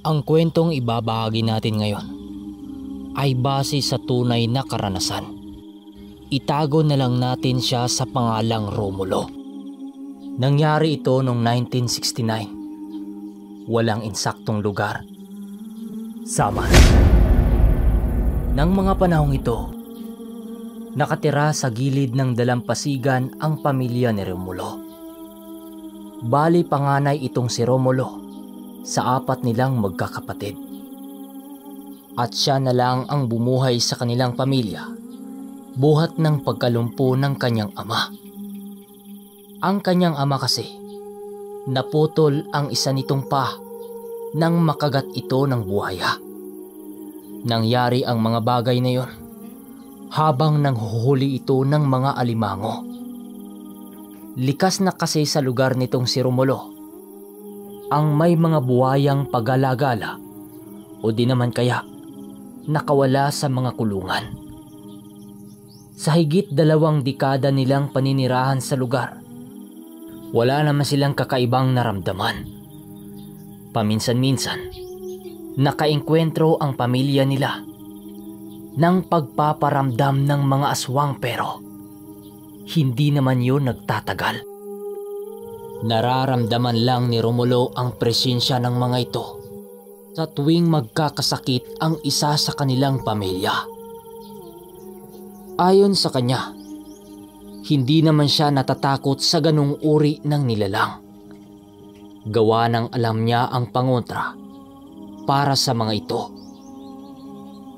Ang kwentong ibabahagi natin ngayon ay base sa tunay na karanasan. Itago na lang natin siya sa pangalang Romulo. Nangyari ito noong 1969. Walang insaktong lugar. Samar. Nang mga panahong ito, nakatira sa gilid ng dalampasigan ang pamilya ni Romulo. Bali panganay itong si Romulo sa 4 nilang magkakapatid. At siya na lang ang bumuhay sa kanilang pamilya, buhat ng pagkalumpo ng kanyang ama. Ang kanyang ama kasi, naputol ang isa nitong paa nang makagat ito ng buhaya. Nangyari ang mga bagay na yon habang nanghuhuli ito ng mga alimango. Likas na kasi sa lugar nitong si Romulo ang may mga buhayang pagala-gala o di naman kaya nakawala sa mga kulungan. Sa higit 2 dekada nilang paninirahan sa lugar, wala naman silang kakaibang naramdaman. Paminsan-minsan, nakaengkwentro ang pamilya nila ng pagpaparamdam ng mga aswang pero hindi naman yun nagtatagal. Nararamdaman lang ni Romulo ang presensya ng mga ito sa tuwing magkakasakit ang isa sa kanilang pamilya. Ayon sa kanya, hindi naman siya natatakot sa ganung uri ng nilalang. Gawa ng alam niya ang pangontra para sa mga ito.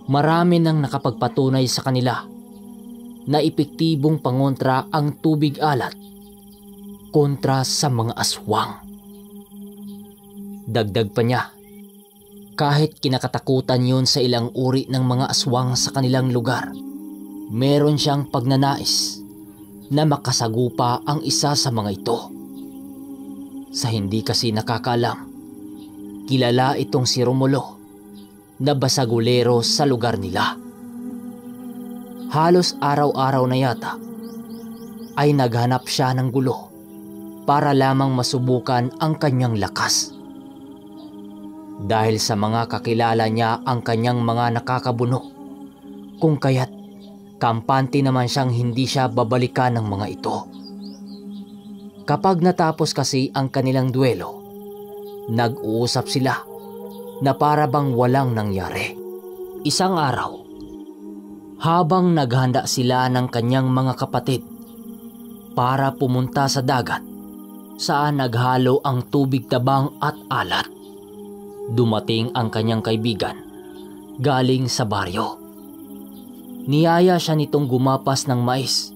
Marami nang nakapagpatunay sa kanila na epektibong pangontra ang tubig alat kontra sa mga aswang. Dagdag pa niya, kahit kinakatakutan yun sa ilang uri ng mga aswang sa kanilang lugar, meron siyang pagnanais na makasagupa ang isa sa mga ito. Sa hindi kasi nakakaalam, kilala itong si Romulo na basagulero sa lugar nila. Halos araw-araw na yata ay naghanap siya ng gulo para lamang masubukan ang kanyang lakas. Dahil sa mga kakilala niya ang kanyang mga nakakabuno, kung kaya't kampante naman siyang hindi siya babalikan ng mga ito. Kapag natapos kasi ang kanilang duelo, nag-uusap sila na para bang walang nangyari. Isang araw, habang naghanda sila ng kanyang mga kapatid para pumunta sa dagat saan naghalo ang tubig tabang at alat, dumating ang kanyang kaibigan galing sa baryo. Niyaya siya nitong gumapas ng mais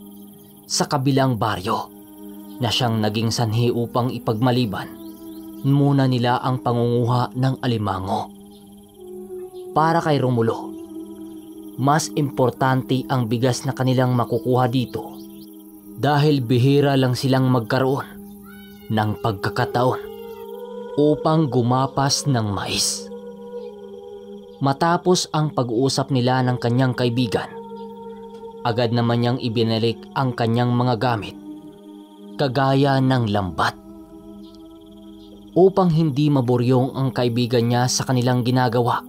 sa kabilang baryo na siyang naging sanhi upang ipagmaliban muna nila ang pangunguha ng alimango. Para kay Romulo, mas importante ang bigas na kanilang makukuha dito dahil bihira lang silang magkaroon ng pagkakataon upang gumapas ng mais. Matapos ang pag-uusap nila ng kanyang kaibigan, agad naman niyang ibinalik ang kanyang mga gamit, kagaya ng lambat. Upang hindi maburyong ang kaibigan niya sa kanilang ginagawa,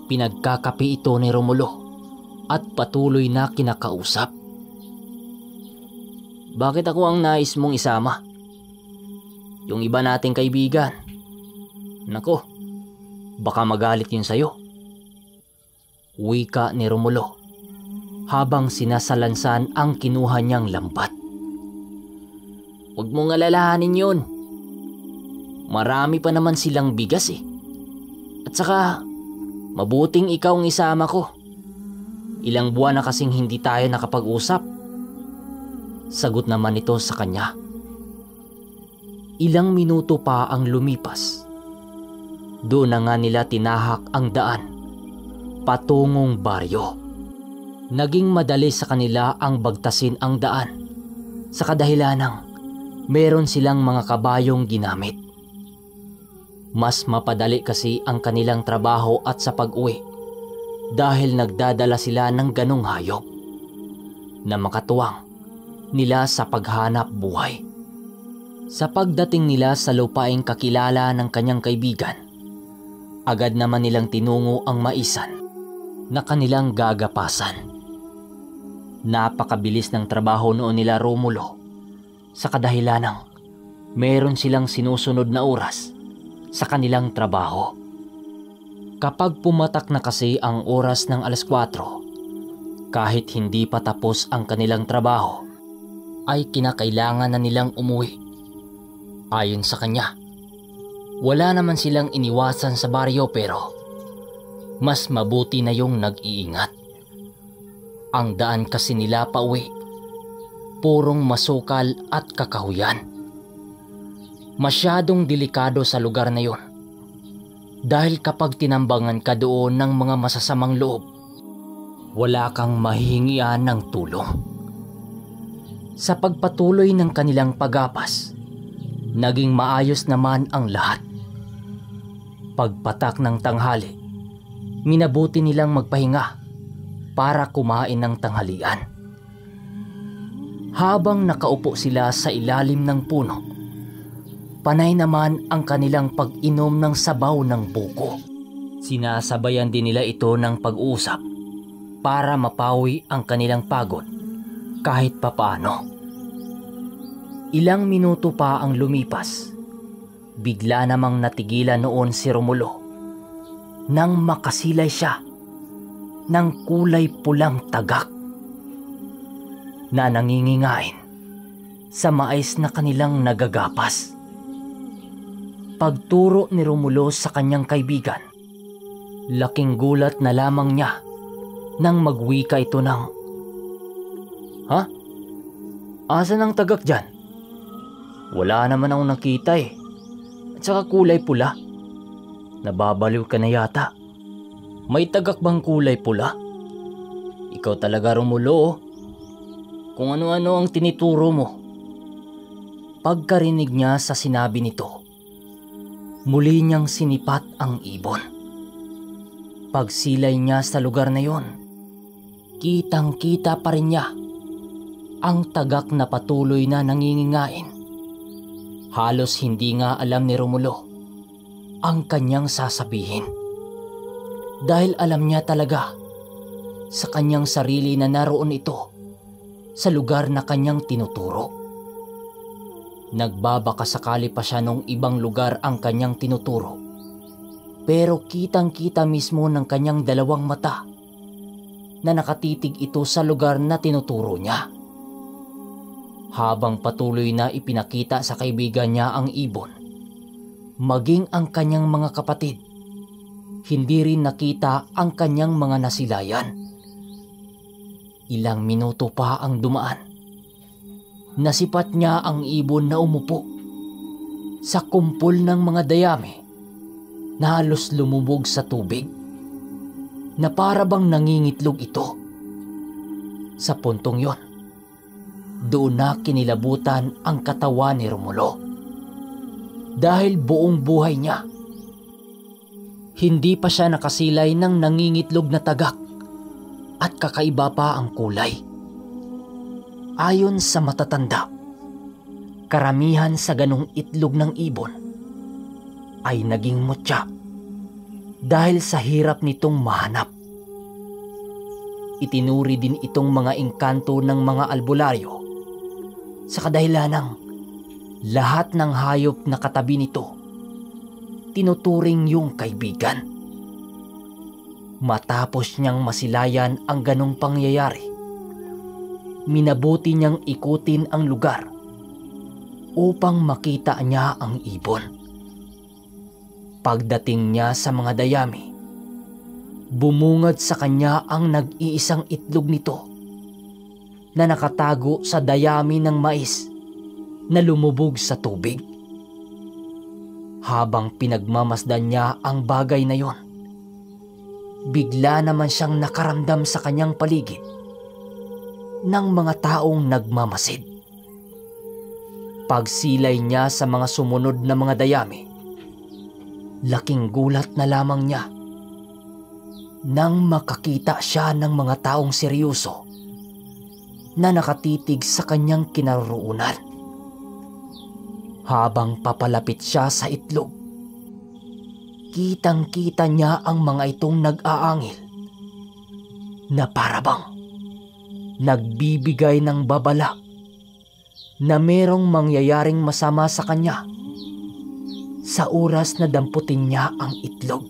pinagkakape ito ni Romulo at patuloy na kinakausap. Bakit ako ang nais mong isama? Yung iba nating kaibigan, nako, baka magalit yun sa'yo. Wika ni Romulo habang sinasalansan ang kinuha niyang lambat. Huwag mong alalahanin yun. Marami pa naman silang bigas eh. At saka, mabuting ikaw ang isama ko. Ilang buwan na kasing hindi tayo nakapag-usap. Sagot naman ito sa kanya. Ilang minuto pa ang lumipas. Doon na nga nila tinahak ang daan patungong baryo. Naging madali sa kanila ang bagtasin ang daan sa kadahilanang meron silang mga kabayong ginamit. Mas mapadali kasi ang kanilang trabaho at sa pag-uwi dahil nagdadala sila ng ganong hayop na makatuwang nila sa paghanap buhay. Sa pagdating nila sa lupaing kakilala ng kanyang kaibigan, Agad naman nilang tinungo ang maisan na kanilang gagapasan. Napakabilis ng trabaho noon nila Romulo sa kadahilanang meron silang sinusunod na oras sa kanilang trabaho. Kapag pumatak na kasi ang oras ng 4:00, kahit hindi pa tapos ang kanilang trabaho, ay kinakailangan na nilang umuwi. Ayon sa kanya, wala naman silang iniwasan sa baryo pero mas mabuti na yung nag-iingat. Ang daan kasi nila pauwi, purong masukal at kakahuyan. Masyadong delikado sa lugar na yon. Dahil kapag tinambangan ka doon ng mga masasamang loob, wala kang mahihingian ng tulong. Sa pagpatuloy ng kanilang pagapas, naging maayos naman ang lahat. Pagpatak ng tanghali, minabuti nilang magpahinga para kumain ng tanghalian. Habang nakaupo sila sa ilalim ng puno, panay naman ang kanilang pag-inom ng sabaw ng buko. Sinasabayan din nila ito ng pag-uusap para mapawi ang kanilang pagod kahit papaano. Ilang minuto pa ang lumipas, bigla namang natigilan noon si Romulo nang makasilay siya ng kulay pulang tagak na nangingingain sa mais na kanilang nagagapas. Pagturo ni Romulo sa kanyang kaibigan, laking gulat na lamang niya nang magwika ito ng, "Ha? Asan ang tagak dyan? Wala naman akong nakita eh. At saka kulay pula. Nababaliw ka na yata. May tagak bang kulay pula? Ikaw talaga Romulo oh. Kung ano-ano ang tinituro mo." Pagkarinig niya sa sinabi nito, muli niyang sinipat ang ibon. Pagsilay niya sa lugar na yon, kitang-kita pa rin niya ang tagak na patuloy na nangingingain. Halos hindi nga alam ni Romulo ang kanyang sasabihin. Dahil alam niya talaga sa kanyang sarili na naroon ito sa lugar na kanyang tinuturo. Nagbabaka sakali pa siya nung ibang lugar ang kanyang tinuturo. Pero kitang-kita mismo ng kanyang dalawang mata na nakatitig ito sa lugar na tinuturo niya. Habang patuloy na ipinakita sa kaibigan niya ang ibon, maging ang kanyang mga kapatid, hindi rin nakita ang kanyang mga nasilayan. Ilang minuto pa ang dumaan. Nasipat niya ang ibon na umupo sa kumpol ng mga dayami na halos lumubog sa tubig, na para bang nangingitlog ito. Sa puntong yon, doon na kinilabutan ang katawan ni Romulo. Dahil buong buhay niya, hindi pa siya nakasilay ng nangingitlog na tagak at kakaiba pa ang kulay. Ayon sa matatanda, karamihan sa ganong itlog ng ibon ay naging mutya dahil sa hirap nitong mahanap. Itinuri din itong mga engkanto ng mga albularyo sa kadahilanang lahat ng hayop na katabi nito tinuturing yung kaibigan. Matapos niyang masilayan ang ganong pangyayari, minabuti niyang ikutin ang lugar upang makita niya ang ibon. Pagdating niya sa mga dayami, bumungad sa kanya ang nag-iisang itlog nito na nakatago sa dayami ng mais na lumubog sa tubig. Habang pinagmamasdan niya ang bagay na yon, bigla naman siyang nakaramdam sa kanyang paligid ng mga taong nagmamasid. Pagsilay niya sa mga sumunod na mga dayami, laking gulat na lamang niya nang makakita siya ng mga taong seryoso na nakatitig sa kanyang kinaroroonan. Habang papalapit siya sa itlog, Kitang-kita niya ang mga itong nag-aangil na parabang nagbibigay ng babala na merong mangyayaring masama sa kanya sa oras na damputin niya ang itlog.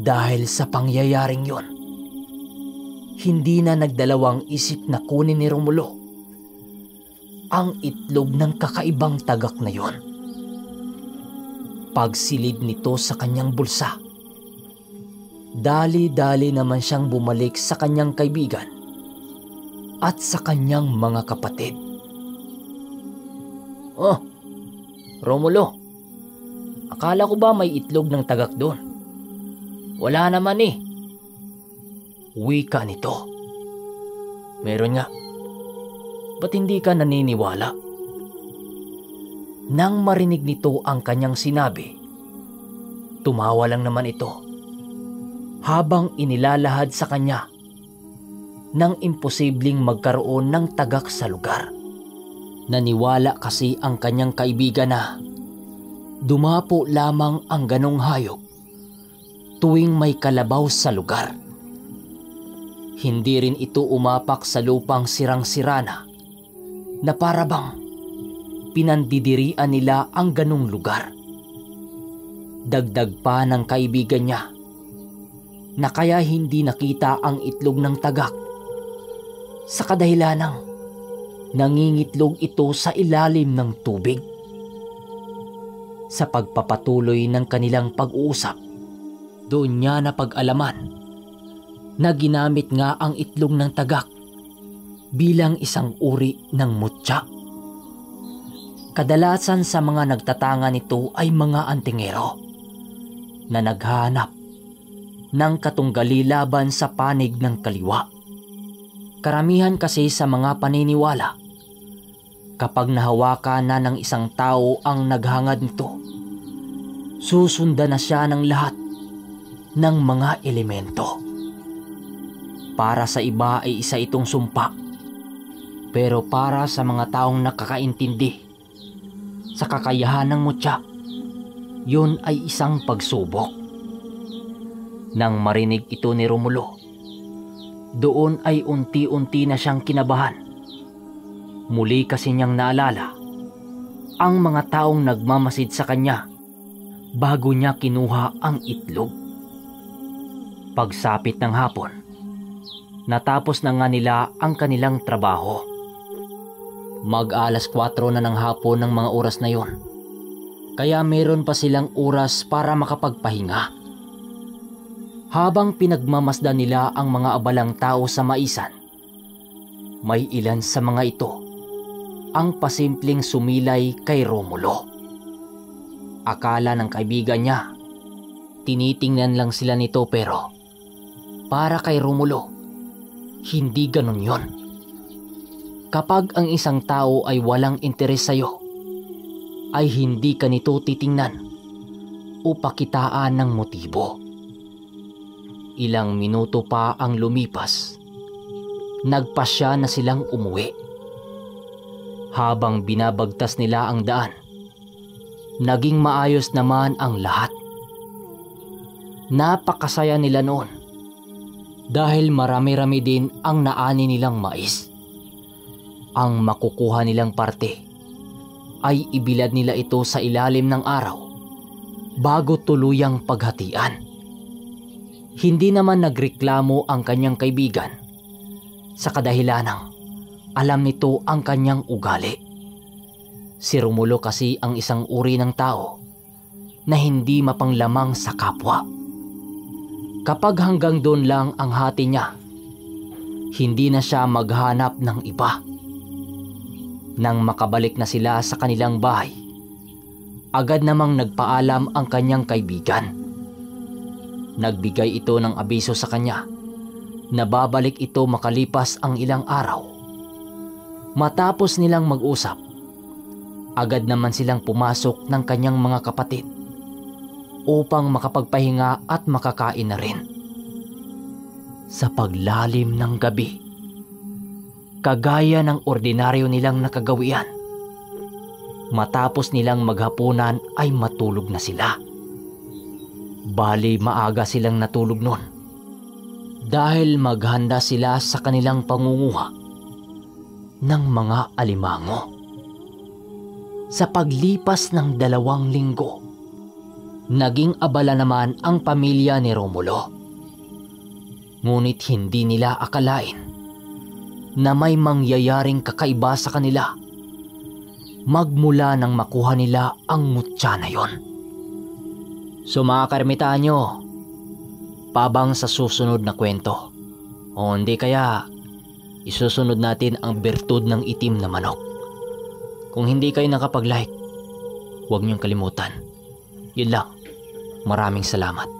Dahil sa pangyayaring yon, hindi na nagdalawang isip na kunin ni Romulo ang itlog ng kakaibang tagak na yon. Pagsilid nito sa kanyang bulsa, dali-dali naman siyang bumalik sa kanyang kaibigan at sa kanyang mga kapatid. "Oh, Romulo, akala ko ba may itlog ng tagak doon? Wala naman eh." Wika nito. "Meron nga. Ba't hindi ka naniniwala?" Nang marinig nito ang kanyang sinabi, tumawa lang naman ito habang inilalahad sa kanya nang imposibleng magkaroon ng tagak sa lugar. Naniwala kasi ang kanyang kaibigan na dumapo lamang ang ganong hayop tuwing may kalabaw sa lugar. Hindi rin ito umapak sa lupang sirang-sirana na parabang pinandidirian nila ang ganong lugar. Dagdag pa ng kaibigan niya na kaya hindi nakita ang itlog ng tagak sa kadahilanang nangingitlog ito sa ilalim ng tubig. Sa pagpapatuloy ng kanilang pag-uusap, doon niya napag-alaman na ginamit nga ang itlog ng tagak bilang isang uri ng mutya. Kadalasan sa mga nagtatanga nito ay mga antingero na naghahanap ng katunggali laban sa panig ng kaliwa. Karamihan kasi sa mga paniniwala, kapag nahawakan na ng isang tao ang naghangad nito, susundan na siya ng lahat ng mga elemento. Para sa iba ay isa itong sumpa, pero para sa mga taong nakakaintindi sa kakayahan ng mutya, yun ay isang pagsubok. Nang marinig ito ni Romulo, doon ay unti-unti na siyang kinabahan. Muli kasi niyang naalala ang mga taong nagmamasid sa kanya bago niya kinuha ang itlog. Pagsapit ng hapon, natapos na nga nila ang kanilang trabaho. Mag-alas 4 na ng hapon ng mga oras na yon, kaya meron pa silang oras para makapagpahinga. Habang pinagmamasdan nila ang mga abalang tao sa maisan, may ilan sa mga ito ang pasimpleng sumilay kay Romulo. Akala ng kaibigan niya, tinitingnan lang sila nito, pero para kay Romulo, hindi ganun yon. Kapag ang isang tao ay walang interes sa'yo, ay hindi ka nito titingnan o pakitaan ng motibo. Ilang minuto pa ang lumipas, nagpasya na silang umuwi. Habang binabagtas nila ang daan, naging maayos naman ang lahat. Napakasaya nila noon dahil marami-rami din ang naani nilang mais. Ang makukuha nilang parte ay ibilad nila ito sa ilalim ng araw bago tuluyang paghatian. Hindi naman nagreklamo ang kanyang kaibigan sa kadahilanang alam nito ang kanyang ugali. Si Romulo kasi ang isang uri ng tao na hindi mapanglamang sa kapwa. Kapag hanggang doon lang ang hati niya, hindi na siya maghanap ng iba. Nang makabalik na sila sa kanilang bahay, agad namang nagpaalam ang kanyang kaibigan. Nagbigay ito ng abiso sa kanya na babalik ito makalipas ang ilang araw. Matapos nilang mag-usap, agad naman silang pumasok ng kanyang mga kapatid upang makapagpahinga at makakain na rin. Sa paglalim ng gabi, kagaya ng ordinaryo nilang nakagawian, matapos nilang maghapunan ay matulog na sila. Bali maaga silang natulog noon dahil maghanda sila sa kanilang pangunguha ng mga alimango. Sa paglipas ng 2 linggo, naging abala naman ang pamilya ni Romulo. Ngunit hindi nila akalain na may mangyayaring kakaiba sa kanila magmula nang makuha nila ang mutya na yon. So mga kaermitanyo, pabang sa susunod na kwento, o hindi kaya isusunod natin ang bertud ng itim na manok. Kung hindi kayo nakapag-like, huwag niyong kalimutan. Yun lang. Maraming salamat.